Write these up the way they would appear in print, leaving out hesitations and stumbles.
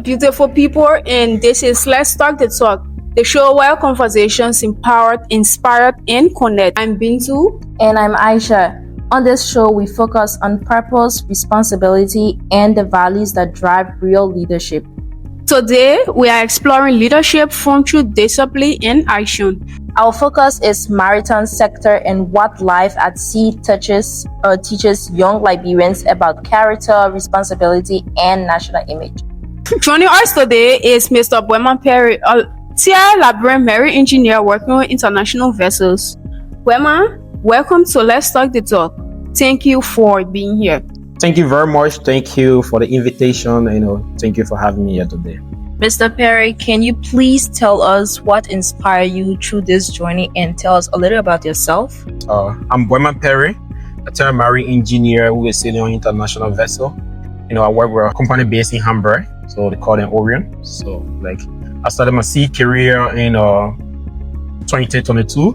beautiful people, and this is Let's Talk the Talk, the show where conversations empowered, inspired, and connect. I'm Bintu. And I'm Aisha. On this show, we focus on purpose, responsibility, and the values that drive real leadership. Today, we are exploring leadership from true discipline and action. Our focus is maritime sector and what life at sea teaches young Liberians about character, responsibility, and national image. Joining us today is Mr. Boima Perry, a tier Liberian marine engineer working on international vessels. Boima, welcome to Let's Talk the Talk. Thank you for being here. Thank you very much. Thank you for the invitation. Thank you for having me here today. Mr. Perry, can you please tell us what inspired you through this journey and tell us a little about yourself? I'm Boima Perry, a tier marine engineer who is sailing on international vessel. I work with a company based in Hamburg, so they call them Orion. So, I started my sea career in 2022,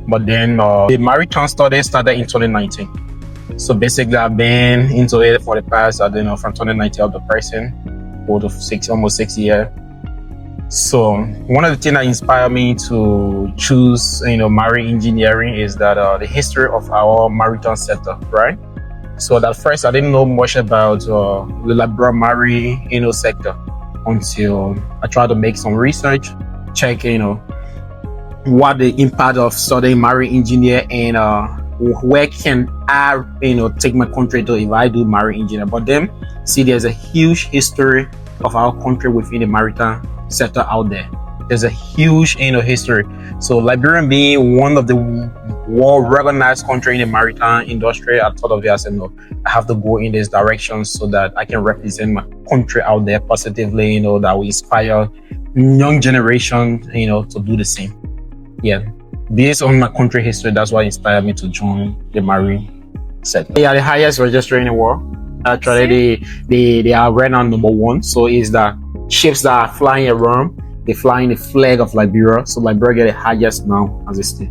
but then the maritime studies started in 2019. So basically, I've been into it for the past, from 2019 up to present, almost 6 years. So one of the things that inspired me to choose, marine engineering is that the history of our maritime sector, right? So at first, I didn't know much about the Liberian marine, sector until I tried to make some research, check, what the impact of studying marine engineer and where can I, take my country to if I do marine engineer. But then, see, there's a huge history of our country within the maritime sector out there. There's a huge, history. So Liberia being one of the world-recognized country in the maritime industry, I thought of it as, I have to go in this direction so that I can represent my country out there positively, that will inspire young generation, to do the same. Yeah. Based on my country history, that's what inspired me to join the marine sector. They are the highest registry in the world. Actually, they are right now number one. So it's the ships that are flying around, they fly in the flag of Liberia. So Liberia get the highest now as a state.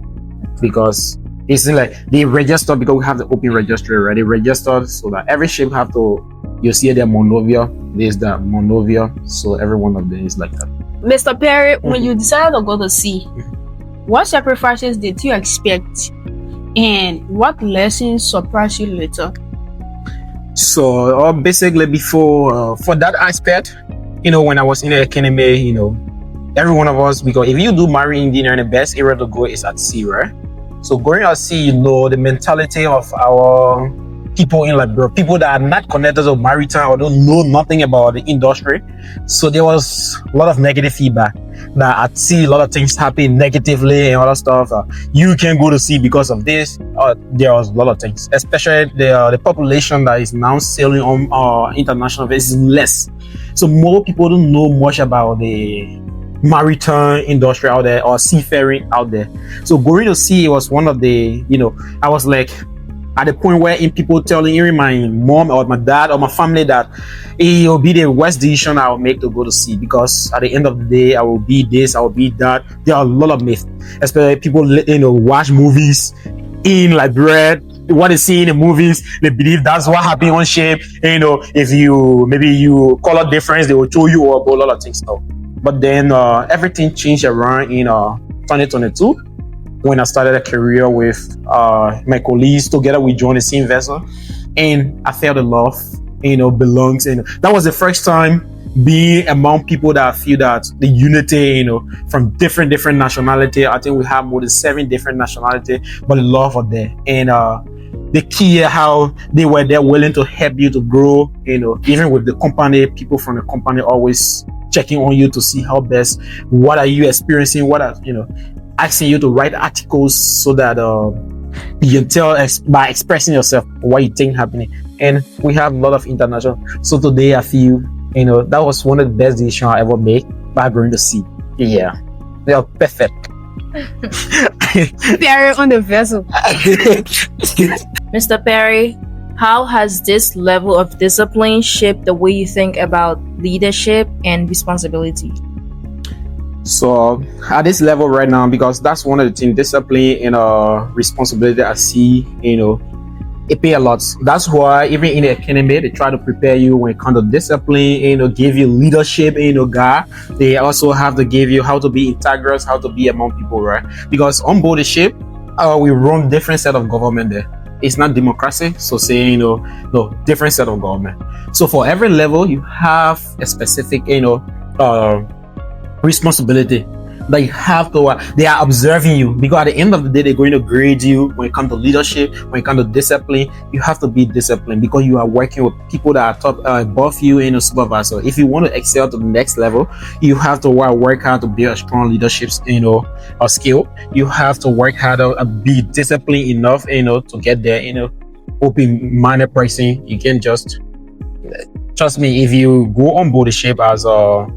Because it's like they register, because we have the open registry already registered, so that every ship have to, you see the Monrovia, there's the Monrovia. So every one of them is like that. Mr. Perry, when you decided to go to sea, what sacrifices did you expect, and what lessons surprised you later? So basically, before for that aspect, when I was in the academy, every one of us, because if you do marine engineering, the best area to go is at sea, right? So going at sea, the mentality of our people in Liberia, people that are not connected to maritime or don't know nothing about the industry. So there was a lot of negative feedback that at sea, a lot of things happen negatively and other stuff. You can't go to sea because of this. There was a lot of things, especially the population that is now sailing on international vessels is less. So more people don't know much about the maritime industry out there or seafaring out there. So going to sea was one of the, I was like, at the point where people telling my mom or my dad or my family that it will be the worst decision I will make to go to sea, because at the end of the day I will be this, I will be that. There are a lot of myths, especially people watch movies in Liberia. What they see in the movies, they believe that's what happened on ship. If you color difference, they will show you a lot of things now. But then everything changed around in 2022. When I started a career with my colleagues, together we joined the same vessel, and I felt the love, belongs, and that was the first time being among people that I feel that the unity, from different nationality. I think we have more than 7 different nationality, but the love are there, and the key how they were there willing to help you to grow, even with the company, people from the company always checking on you to see how best, what are you experiencing, what are, asking you to write articles so that you can tell by expressing yourself what you think happening. And we have a lot of international. So today I feel, that was one of the best decisions I ever made by going to sea. Yeah, they are perfect. Perry on the vessel. Mr. Perry, how has this level of discipline shaped the way you think about leadership and responsibility? So at this level right now, because that's one of the things, discipline and responsibility I see, it pay a lot. That's why even in the academy, they try to prepare you when it comes to discipline, give you leadership, guy. They also have to give you how to be integrous, how to be among people, right? Because on board the ship, we run different set of government there. It's not democracy, so say, no, different set of government. So for every level, you have a specific, responsibility that you have to, they are observing you, because at the end of the day, they're going to grade you when it comes to leadership, when it comes to discipline. You have to be disciplined because you are working with people that are top above you in a supervisor. If you want to excel to the next level, you have to work hard to build a strong leadership, a skill. You have to work hard to be disciplined enough, to get there, open-minded person. You can just trust me. If you go on board the ship as a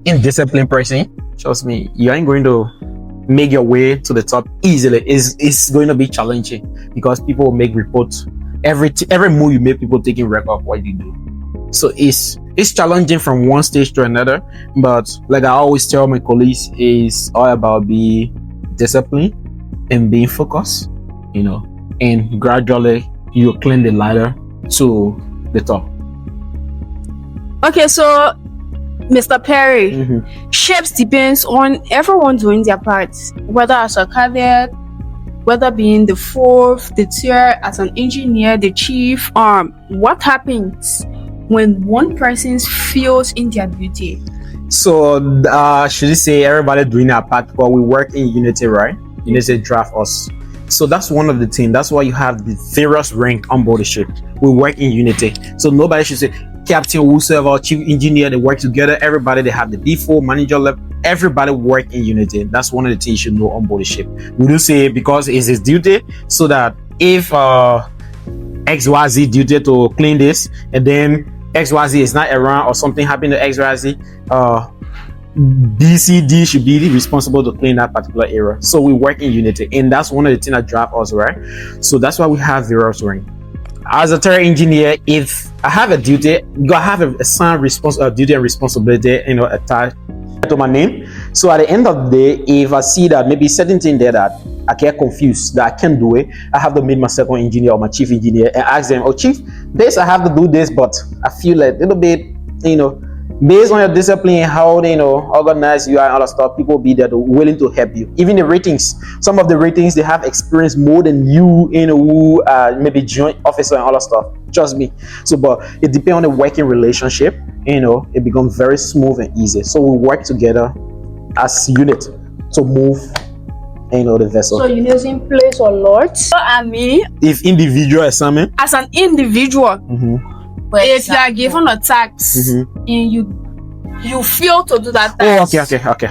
indisciplined person, trust me, you ain't going to make your way to the top easily. It's going to be challenging because people will make reports. Every move you make, people taking record of what you do. So it's challenging from one stage to another. But like I always tell my colleagues, it's all about being disciplined and being focused, and gradually you climb the ladder to the top. Okay, so Mr. Perry, shapes depends on everyone doing their part, whether as a cadet, whether being the fourth, the third, as an engineer, the chief. What happens when one person fails in their duty? So should you say everybody doing their part, but we work in unity, right? Unity draft us. So that's one of the things. That's why you have the various rank on board the ship. We work in unity. So nobody should say captain, whoever, chief engineer, they work together. Everybody, they have the B4 manager level. Everybody work in unity. That's one of the things you should know on board the ship. We do say because it's his duty, so that if XYZ duty to clean this, and then XYZ is not around or something happened to XYZ, BCD should be responsible to clean that particular area. So we work in unity, and that's one of the things that drive us, right? So that's why we have various rank. As a third engineer, if I have a duty, I have a certain duty and responsibility, attached to my name. So at the end of the day, if I see that maybe certain thing there that I get confused, that I can't do it, I have to meet my second engineer or my chief engineer and ask them, "Oh, chief, this I have to do this, but I feel like a little bit, based on your discipline and how they organize you and all that stuff, people be there willing to help you. Even the ratings, some of the ratings, they have experience more than you, who maybe joint officer and all that stuff. Trust me. So, but it depends on the working relationship. It becomes very smooth and easy. So we work together as unit to move, the vessel. So unity plays a lot. So if individual assignment, as an individual. If you are given a task and you fail to do that task. Oh, okay.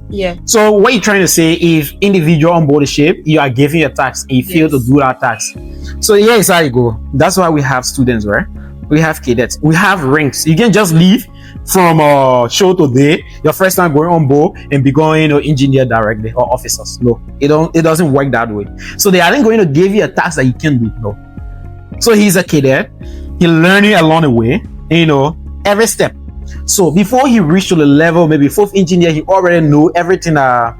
Yeah. So what you're trying to say, if individual on board the ship, you are giving a task and you fail to do that task. So here's how you go. That's why we have students, right? We have cadets. We have ranks. You can just leave from show today, your first time going on board and becoming engineer directly or officers. No, it doesn't work that way. So they aren't going to give you a task that you can do. No. So he's a cadet. He's learning along the way, every step. So before he reached to the level, maybe fourth engineer, he already know everything that,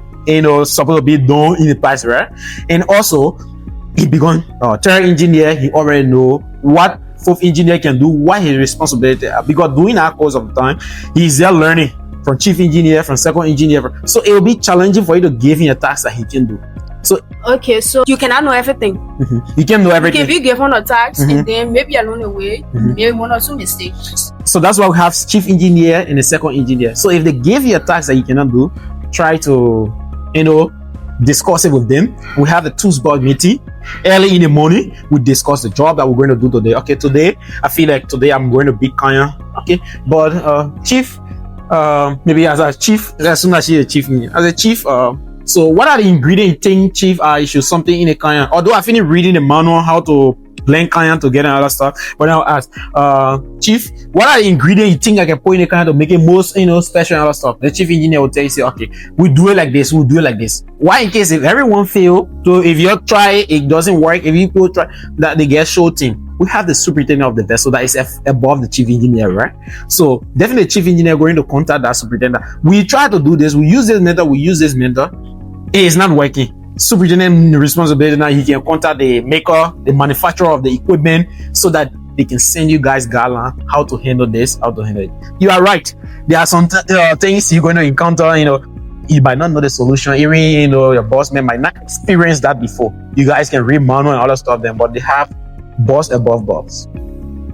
supposed to be done in the past, right? And also, he become third engineer, he already know what fourth engineer can do, what his responsibility are. Because during our course of time, he's there learning from chief engineer, from second engineer. So it will be challenging for you to give him a task that he can do. So okay, so you cannot know everything. You can know everything. You can be given a task and then maybe along the way, maybe one or two mistakes. So that's why we have chief engineer and the second engineer. So if they give you a task that you cannot do, try to, discuss it with them. We have the Tuesday meeting early in the morning. We discuss the job that we're going to do today. Okay, today I feel like today I'm going to beat Konneh. Okay, but chief, maybe as a chief, as soon as she's a chief, as a chief, so what are the ingredients you think, chief, I should something in a Konneh? Although I finished reading the manual how to blend Konneh together and other stuff, but now ask, chief, what are the ingredients you think I can put in a Konneh to make it most, special and other stuff? The chief engineer will tell you, say, okay, we do it like this, we'll do it like this. Why? In case if everyone fail, so if you try, it doesn't work, if you go try, that they get short team. We have the superintendent of the vessel that is above the chief engineer, right? So definitely chief engineer going to contact that superintendent. We try to do this, we use this method, it is not working. superintendent responsibility. Now he can contact the maker, the manufacturer of the equipment, so that they can send you guys guidelines how to handle this, how to handle it. You are right. There are some things you're going to encounter. You might not know the solution. Even your boss man might not experience that before. You guys can read manual and all that stuff then, but they have boss above boss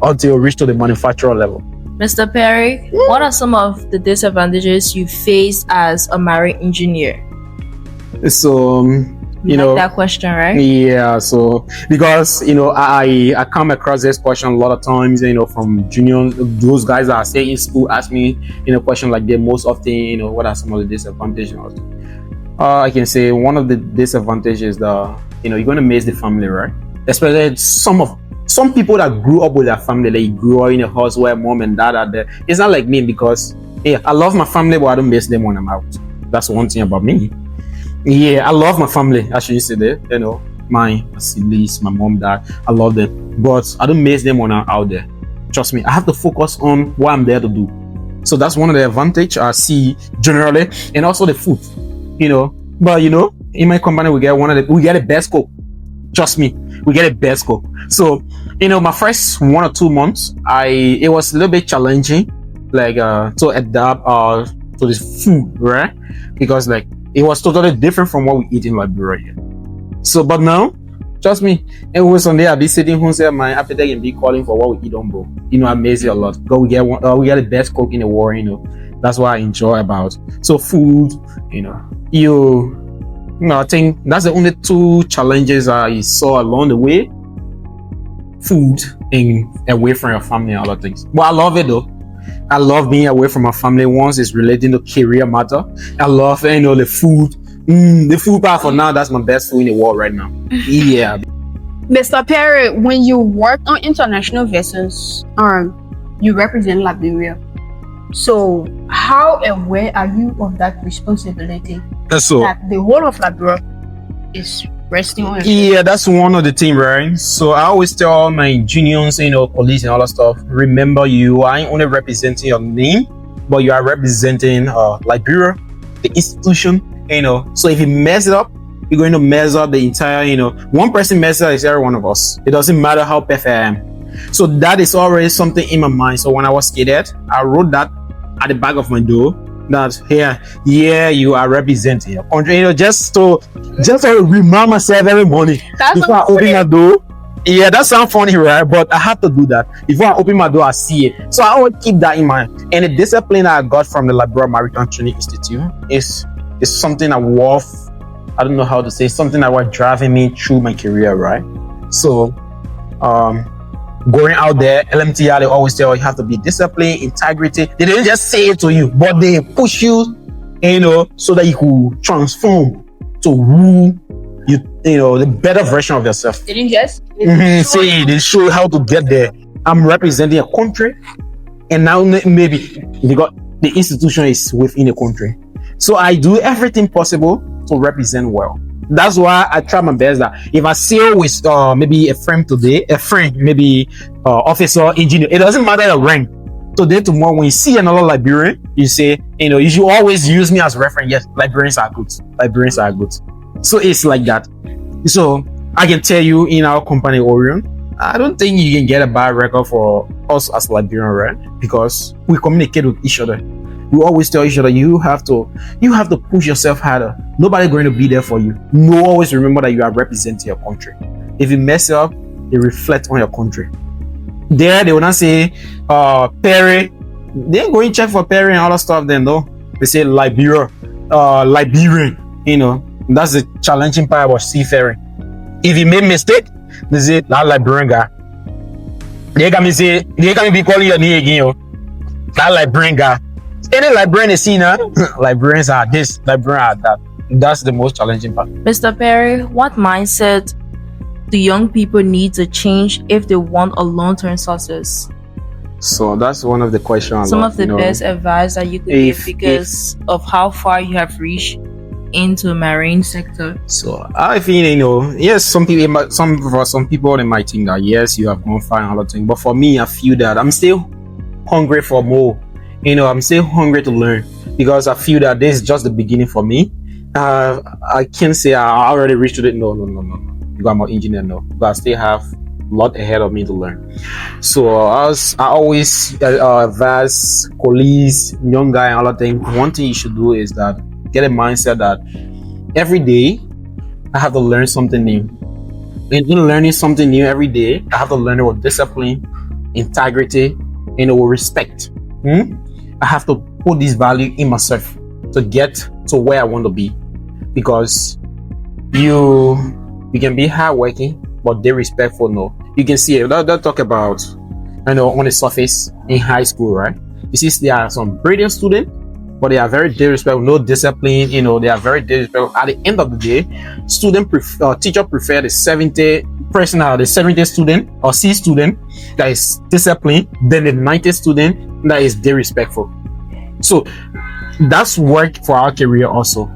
until you reach to the manufacturer level. Mr. Perry, what are some of the disadvantages you face as a marine engineer? So, that question, right? Yeah. So because I come across this question a lot of times. From junior, those guys that are staying in school ask me question like that most often. What are some of the disadvantages? I can say one of the disadvantages is that you're going to miss the family, right? Especially some people that grew up with their family, they grew up in a house where mom and dad are there. It's not like me because I love my family, but I don't miss them when I'm out. That's one thing about me. I love my family. I should say that, my siblings, my mom, dad, I love them, but I don't miss them when I'm out there. Trust me, I have to focus on what I'm there to do. So that's one of the advantage I see generally, and also the food. But in my company we get the best cook. Trust me, we get the best cook. So my first 1 or 2 months, it was a little bit challenging, like to adapt to this food, right? Because it was totally different from what we eat in Liberia. So, but now, trust me, every Sunday I'll be sitting home saying my appetite and be calling for what we eat on board. I miss it a lot. Because we get the best cook in the world. That's what I enjoy about. So food, I think that's the only 2 challenges I saw along the way. Food and away from your family and other things. But I love it though. I love being away from my family once it's relating to career matter. I love the food. The food part for now, that's my best food in the world right now. Yeah. Mr. Perry, when you work on international vessels, you represent Liberia. So how aware are you of that responsibility? That the whole of Liberia is resting on you? Yeah, that's one of the things, right? So I always tell all my juniors, police and all that stuff, remember you ain't only representing your name, but you are representing Liberia, the institution, So if you mess it up, you're going to mess up the entire, one person messes up is every one of us. It doesn't matter how perfect I am. So that is already something in my mind. So when I was cadet, I wrote that at the back of my door. That you are representing your country. Just to remind myself every morning before I open my door. Yeah, that sounds funny, right? But I have to do that. Before I open my door, I see it. So I always keep that in mind. And the discipline I got from the Liberia Maritime Training Institute is something I love. I don't know how to say, something that was driving me through my career, right? So going out there, LMTR, they always say, you have to be disciplined, integrity. They didn't just say it to you, but they push you, so that you could transform to who the better version of yourself. They didn't just they show you how to get there. I'm representing a country, and now maybe because the institution is within a country. So I do everything possible to represent well. That's why I try my best that if I sail with maybe a friend today, maybe officer, engineer, it doesn't matter the rank. Today, tomorrow, when you see another Liberian, you say, you should always use me as reference. Yes, Liberians are good. Liberians are good. So it's like that. So I can tell you in our company, Orion, I don't think you can get a bad record for us as Liberian, right? Because we communicate with each other. We always tell each other, you have to push yourself harder. Nobody's going to be there for you. No, always remember that you are representing your country. If you mess up, it reflects on your country. There, they will not say, Perry. They ain't going to check for Perry and all that stuff then, though. They say Liberia, Liberian. That's the challenging part about seafaring. If you make mistake, they say, that Liberian guy. They can be calling your name again, that Liberian guy. Any Liberian is seen, Liberians are this, Liberians are that. That's the most challenging part. Mr. Perry, what mindset do young people need to change if they want a long-term success? So that's one of the questions. Some of the best advice that you could give because of how far you have reached into marine sector. So I feel yes, some people they might think that yes, you have gone far and all that thing, but for me, I feel that I'm still hungry for more. I'm still hungry to learn because I feel that this is just the beginning for me. I can't say I already reached it. No. Because I'm an engineer, no. But I still have a lot ahead of me to learn. So as I always advise colleagues, young guy, and all that thing. One thing you should do is that get a mindset that every day I have to learn something new. And in learning something new every day, I have to learn it with discipline, integrity, and with respect. I have to put this value in myself to get to where I want to be. Because you can be hardworking, but disrespectful. No, you can see it. They'll talk about, on the surface in high school, right? You see, there are some brilliant students, but they are very disrespectful, no discipline. They are very disrespectful. At the end of the day, teacher prefer the 70 person out of the 70 student or C student that is disciplined than the 90 student that is disrespectful. So that's work for our career also.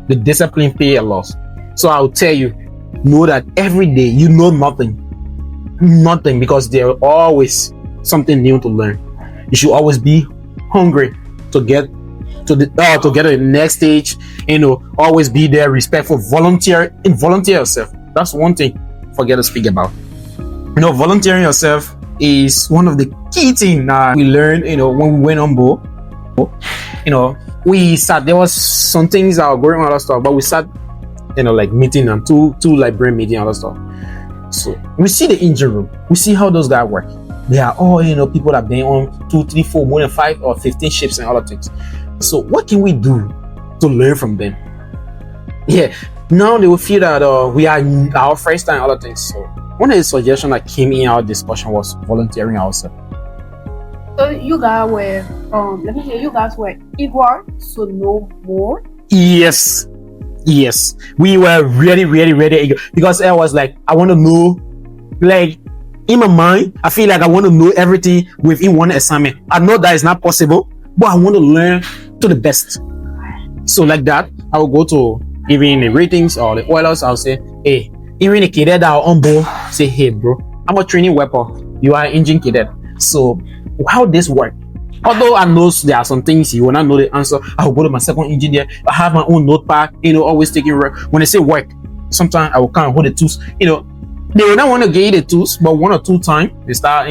The discipline pay a lot. So I'll tell you, know that every day you know nothing, because there are always something new to learn. You should always be hungry to get to the next stage. Always be there, respectful, volunteer yourself. That's one thing forget to speak about. Volunteering yourself is one of the key things that we learned when we went on board. We sat, there was some things that were going on, other stuff, but we sat like meeting and two Liberian meeting and other stuff. So we see the engine room, we see how those guys work. They are all people that have been on 2, 3, 4, more than 5 or 15 ships and other things. So what can we do to learn from them? Now they will feel that we are our first time, other things. So one of the suggestions that came in our discussion was volunteering ourselves. So you guys were you guys were eager to know more. Yes, we were really eager, because I was like, I want to know, like in my mind, I feel like I want to know everything within one assignment. I know that is not possible, but I want to learn to the best. So like that, I will go to even the ratings or the oilers. I'll say, hey, even the cadet that are on board, say, hey bro, I'm a training weapon, you are an engine cadet. So how this work? Although I know there are some things you will not know the answer, I will go to my second engineer. I have my own notepad, always taking work. When they say work, sometimes I will come and hold the tools. They will not want to give you the tools, but 1 or 2 times they start,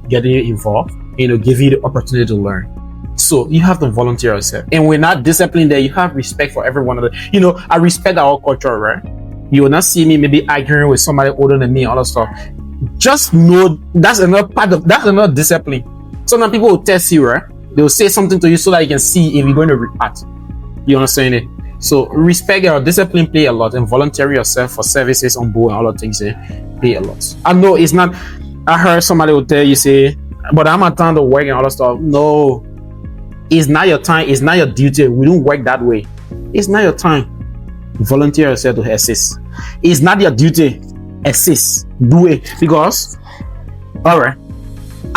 getting you involved, give you the opportunity to learn. So you have to volunteer yourself. And we're not disciplined there. You have respect for every one of them. I respect our culture, right? You will not see me maybe arguing with somebody older than me, all that stuff. Just know that's another discipline. Sometimes people will test you, right? They will say something to you so that you can see if you're going to react. You understand it? So respect or discipline play a lot, and volunteer yourself for services on board and all the things play a lot. I know it's not. I heard somebody will tell you, say, but I'm not time to work and all that stuff. No, it's not your time. It's not your duty. We don't work that way. It's not your time. Volunteer yourself to assist. It's not your duty. Assist. Do it, because all right.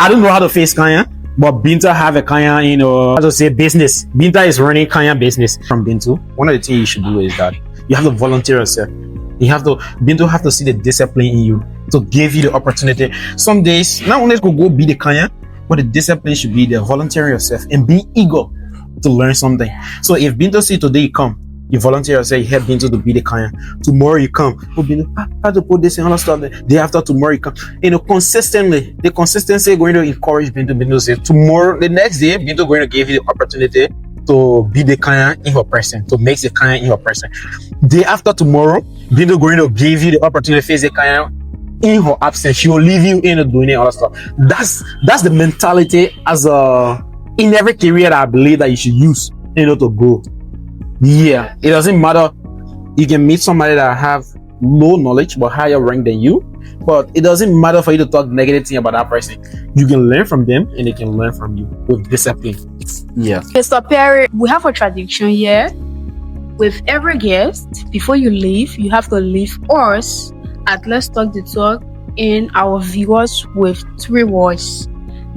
I don't know how to face Kanya, but Bintu have a Kanya, how to say business. Bintu is running Kanya business from Bintu. One of the things you should do is that you have to volunteer yourself. Bintu have to see the discipline in you to give you the opportunity. Some days, not only to go be the Kanya, but the discipline should be there. Volunteer yourself and be eager to learn something. So if Bintu see today you come, you volunteer yourself, you help Bintu to be the Kanya. Tomorrow you come, Bintu, how to put this in all stuff. Day after tomorrow you come. Consistently, the consistency going to encourage Bintu say tomorrow, the next day, Bintu going to give you the opportunity to be the Kanya in her person, to make the Kanya in her person. Day after tomorrow, Bintu going to give you the opportunity to face the Kanya in her absence. She will leave you in doing all that stuff. That's the mentality in every career that I believe that you should use, to grow. Yeah, it doesn't matter. You can meet somebody that have low knowledge but higher rank than you, but it doesn't matter for you to talk negative thing about that person. You can learn from them and they can learn from you with discipline. Yeah. Mr. Perry, we have a tradition here. With every guest, before you leave, you have to leave us at Let's Talk the Talk and our viewers with 3 words.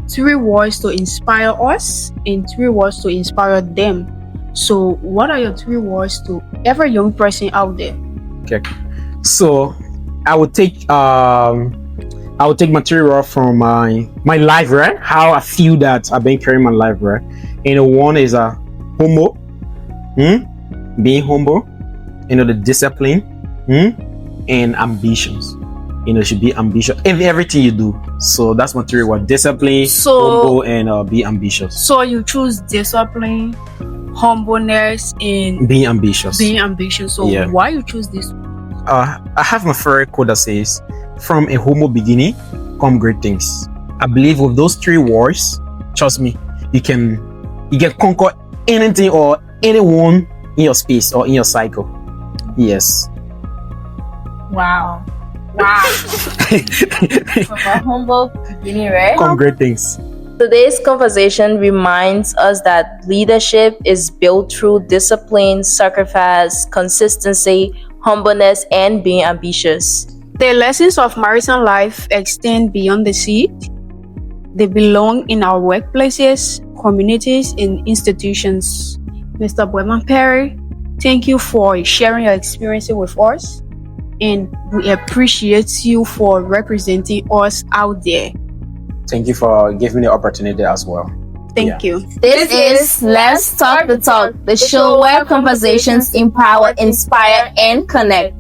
3 words to inspire us and 3 words to inspire them. So what are your 3 words to every young person out there? Okay, so I would take material from my life, right? How I feel that I've been carrying my life, right? One is being humble. the discipline, and ambitions. Should be ambitious in everything you do. So that's my theory: what discipline, humble, and be ambitious. So you choose discipline, humbleness, and being ambitious. So why you choose this? I have my favorite quote that says, "From a humble beginning come great things." I believe with those 3 words, trust me, you can conquer anything or anyone in your space or in your cycle. Yes. Wow. From a humble beginning, right? Come great things. Today's conversation reminds us that leadership is built through discipline, sacrifice, consistency, humbleness, and being ambitious. The lessons of maritime life extend beyond the sea. They belong in our workplaces, communities, and institutions. Mr. Boima Perry, thank you for sharing your experiences with us, and we appreciate you for representing us out there. Thank you for giving me the opportunity as well. Thank you. This is Let's Talk the Talk, the show where conversations empower, inspire, and connect.